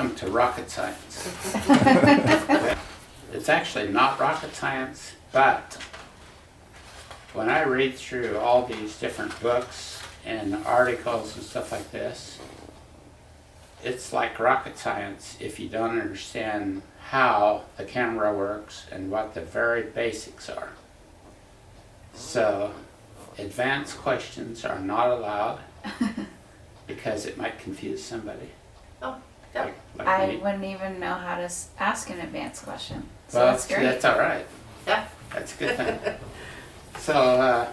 Welcome to rocket science. It's actually not rocket science, but when I read through all these different books and articles and stuff like this, it's like rocket science if you don't understand how the camera works and what the very basics are. So, advanced questions are not allowed because it might confuse somebody. Oh, yeah. Like I me. wouldn't even know how to ask an advanced question. So Well, that's great. that's all right. Yeah. That's a good thing. So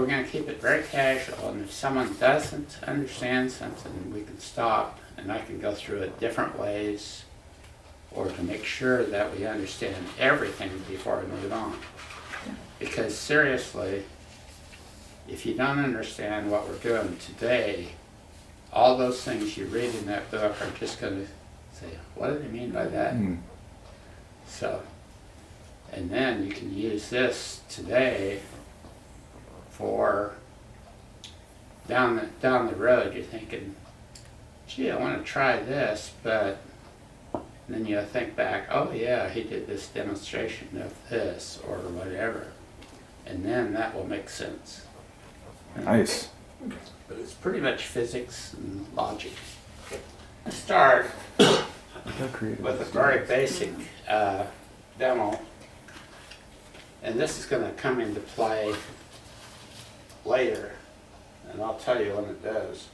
we're going to keep it very casual, and if someone doesn't understand something, we can stop and I can go through it different ways, or to make sure that we understand everything before we move on. Because seriously, if you don't understand what we're doing today, all those things you read in that book are just going to say, what do they mean by that? So, and then you can use this today for down the road. You're thinking, gee, I want to try this, but then you think back, oh yeah, he did this demonstration of this or whatever, and then that will make sense. Nice. But it's pretty much physics and logic. Let's start with a very basic demo, and this is going to come into play later, and I'll tell you when it does.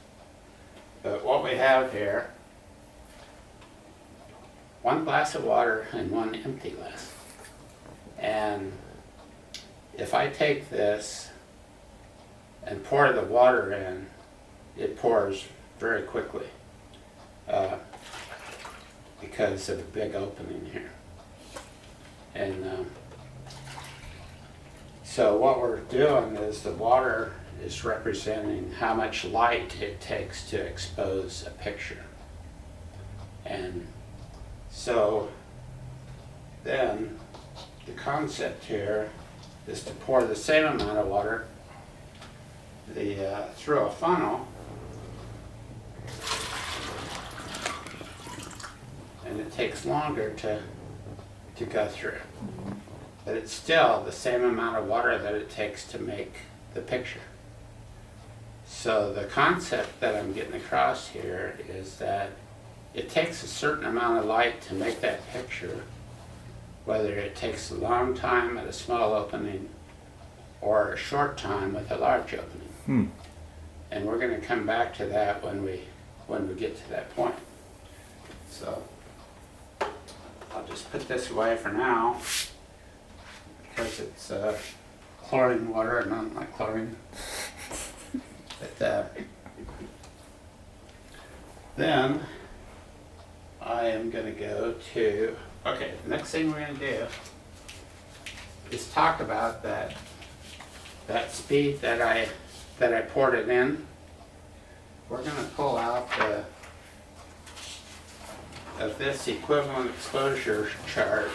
But what we have here, one glass of water and one empty glass. And if I take this and pour the water in, it pours very quickly because of the big opening here. And so what we're doing is the water is representing how much light it takes to expose a picture. And so then the concept here is to pour the same amount of water through a funnel, and it takes longer to go through. But it's still the same amount of water that it takes to make the picture. So the concept that I'm getting across here is that it takes a certain amount of light to make that picture, whether it takes a long time at a small opening or a short time with a large opening. And we're going to come back to that when we get to that point. So I'll just put this away for now because it's chlorine water and I don't like chlorine. But then I am going to go to, okay, the next thing we're going to do is talk about that speed that I poured it in. We're going to pull out of this equivalent exposure chart,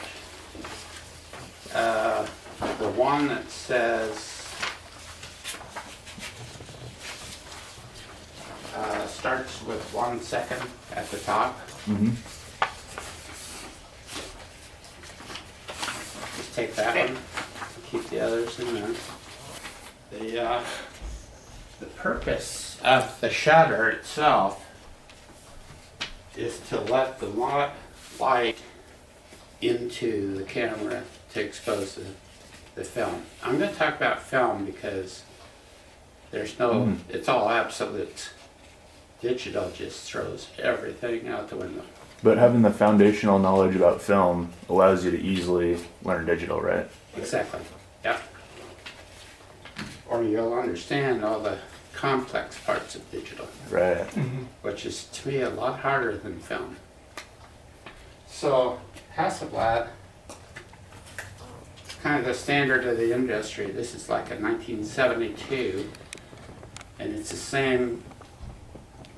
the one that says starts with 1 second at the top. Just take that one, keep the others in there. The purpose of the shutter itself is to let the light into the camera to expose the film. I'm going to talk about film because there's no, it's all absolute. Digital just throws everything out the window. But having the foundational knowledge about film allows you to easily learn digital, right? Exactly. Yeah. Or you'll understand all the complex parts of digital. Right. Which is, to me, a lot harder than film. So, Hasselblad, kind of the standard of the industry. This is like a 1972, and it's the same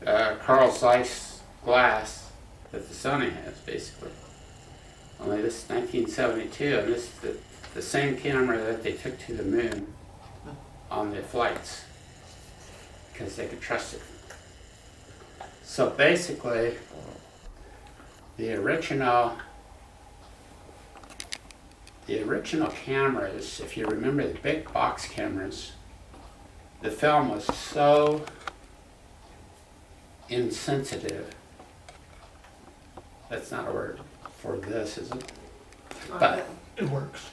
Carl Zeiss glass that the Sony has, basically. Only this is 1972, and this is the same camera that they took to the moon on the flights because they could trust it. So basically, the original cameras, if you remember the big box cameras, the film was so insensitive. That's not a word for this, is it? But It works.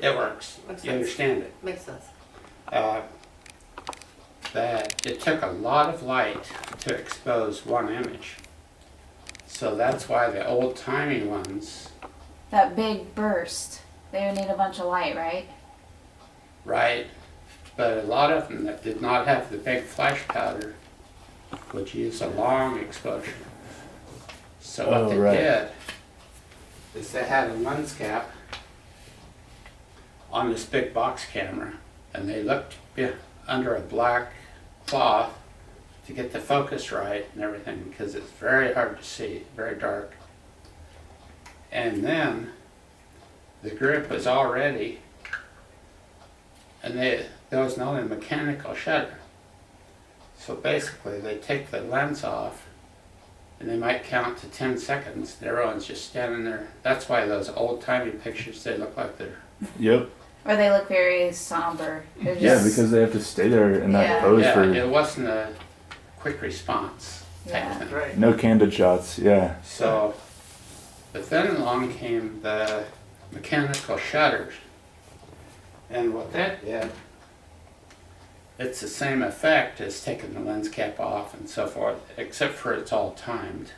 it works. Makes You sense. understand it. Makes sense. That it took a lot of light to expose one image. So that's why the old-timey ones, That big burst, they would need a bunch of light, right? right? But a lot of them that did not have the big flash powder would use a long exposure. So what Oh, they right. did is they had a lens cap on this big box camera, and they looked under a black cloth to get the focus right and everything, because it's very hard to see, very dark. And then the grip was already, and there was no mechanical shutter. So basically they take the lens off and they might count to 10 seconds and everyone's just standing there. That's why those old-timey pictures, they look like they're, Yep. Or they look very somber. They're Yeah, just- because they have to stay there in that Yeah. pose yeah, for it wasn't a quick response type Yeah. thing. Right. no candid shots. Yeah. So, but then along came the mechanical shutters. And what that did, it's the same effect as taking the lens cap off and so forth, except for it's all timed.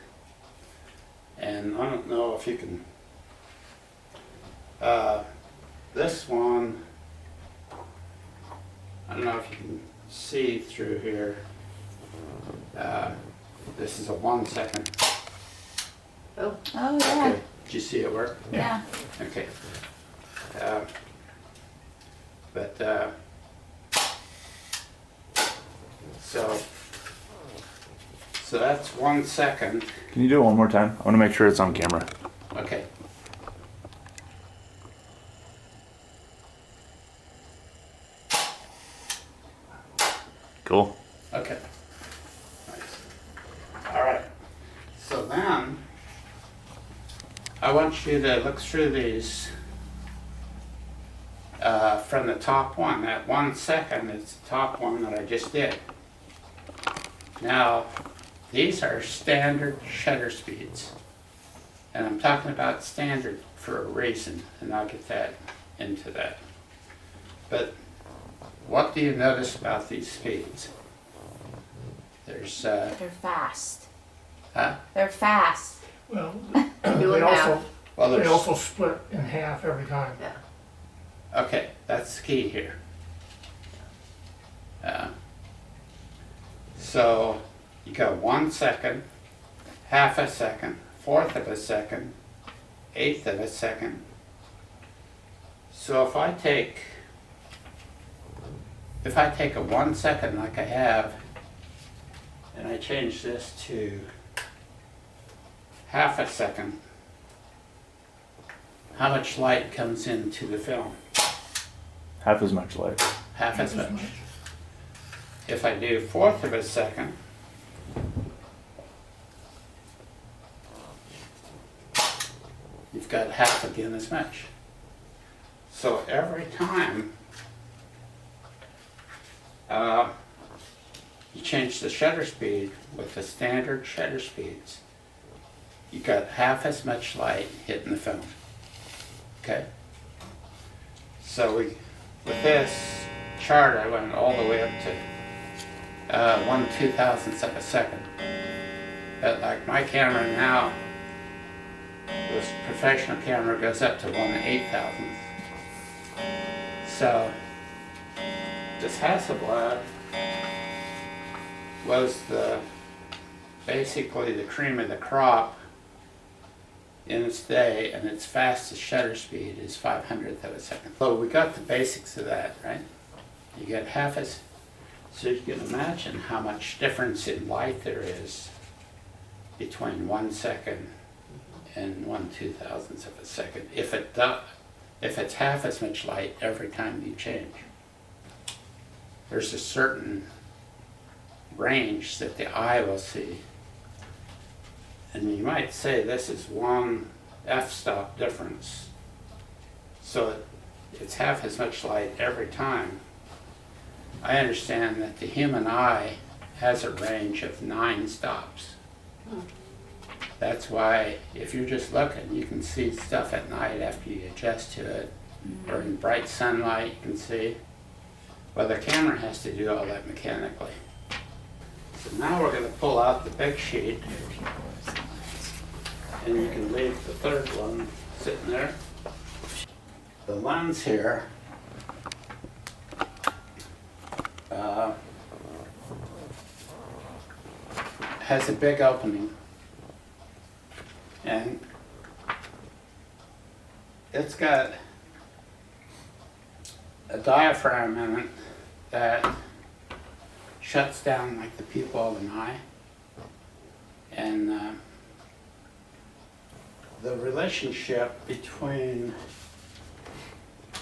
And I don't know if you can, this one, I don't know if you can see through here. This is a 1 second. Oh, Oh, yeah. Okay, did you see it work? Yeah. Okay. But, so that's 1 second. Can you do it one more time? I want to make sure it's on camera. Okay. Cool. Okay. Nice. All right. So then, I want you to look through these from the top one. That 1 second is the top one that I just did. Now, these are standard shutter speeds. And I'm talking about standard for a reason, and I'll get that into that. But what do you notice about these speeds? There's, They're fast. huh? They're fast. Well, you they and half. also, Well, they there's, also split in half every time. Yeah. okay, that's the key here. So you got 1 second, half a second, fourth of a second, eighth of a second. So if I take a 1 second like I have, and I change this to half a second, how much light comes into the film? Half as much light. Half as much. If I do fourth of a second, you've got half again as much. So every time you change the shutter speed with the standard shutter speeds, you got half as much light hitting the film. Okay? So with this chart, I went all the way up to 1/2000th of a second. But like my camera now, this professional camera goes up to 1/8000th. So this Hasselblad was basically the cream of the crop in its day, and its fastest shutter speed is 500th of a second. So we got the basics of that, right? You get half as, so you can imagine how much difference in light there is between 1 second and 1/2000th of a second. If it's half as much light every time you change. There's a certain range that the eye will see And you might say this is one f-stop difference. So it's half as much light every time. I understand that the human eye has a range of 9 stops. That's why if you're just looking, you can see stuff at night after you adjust to it. Or in bright sunlight, you can see. Well, the camera has to do all that mechanically. So now we're going to pull out the big sheet, and you can leave the third one sitting there. The lens here has a big opening, and it's got a diaphragm in it that shuts down like the pupil of an eye. And the relationship between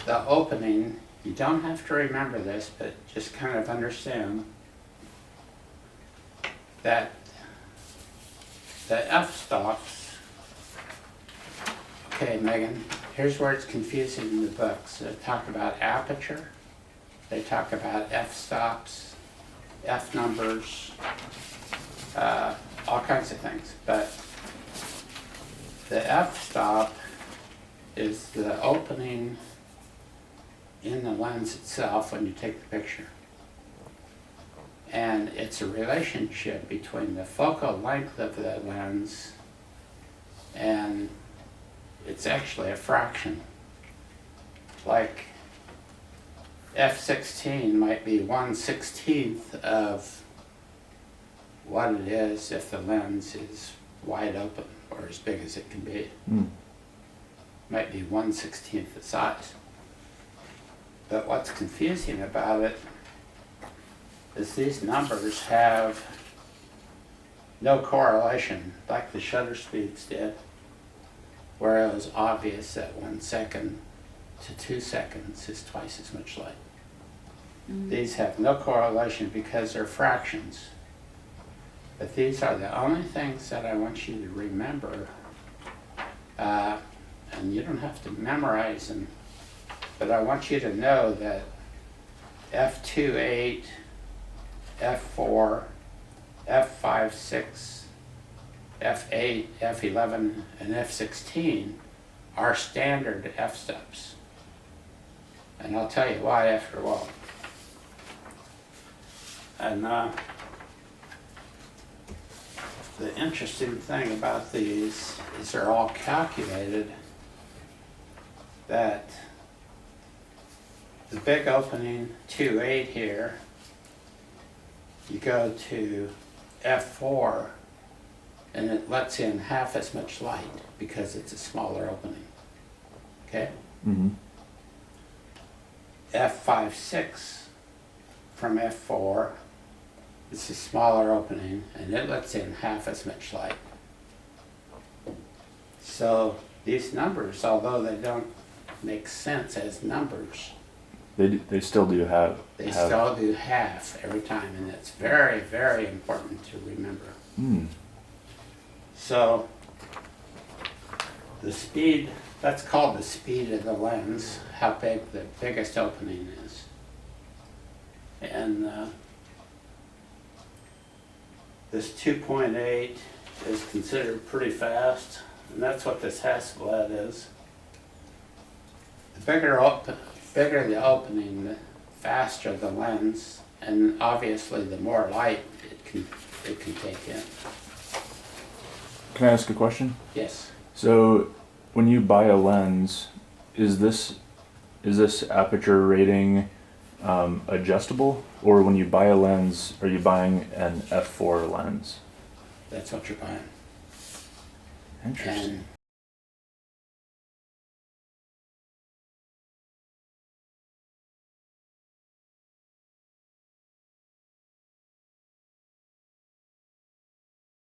the opening, you don't have to remember this, but just kind of understand that the f-stops, okay, Megan, here's where it's confusing in the books. They talk about aperture, they talk about f-stops, f-numbers, all kinds of things. But the f-stop is the opening in the lens itself when you take the picture. And it's a relationship between the focal length of the lens, and it's actually a fraction. Like f16 might be 1/16 of what it is if the lens is wide open or as big as it can be. Might be 1/16 the size. But what's confusing about it is these numbers have no correlation like the shutter speeds did, where it was obvious that 1 second to 2 seconds is twice as much light. These have no correlation because they're fractions. But these are the only things that I want you to remember. And you don't have to memorize them, but I want you to know that f2.8, f4, f5.6, f8, f11, and f16 are standard f-stops. And I'll tell you why after a while. And the interesting thing about these is they're all calculated that the big opening 2.8 here, you go to f4 and it lets in half as much light because it's a smaller opening. Okay? f5.6 from f4, it's a smaller opening and it lets in half as much light. So these numbers, although they don't make sense as numbers, They still do have. they still do half every time, and it's very, very important to remember. So the speed, that's called the speed of the lens, how big the biggest opening is. And this 2.8 is considered pretty fast, and that's what this Hasselblad is. The bigger the opening, the faster the lens, and obviously the more light it can take in. Can I ask a question? Yes. So, when you buy a lens, is this aperture rating adjustable, or when you buy a lens, are you buying an f4 lens? That's what you're buying. Interesting. And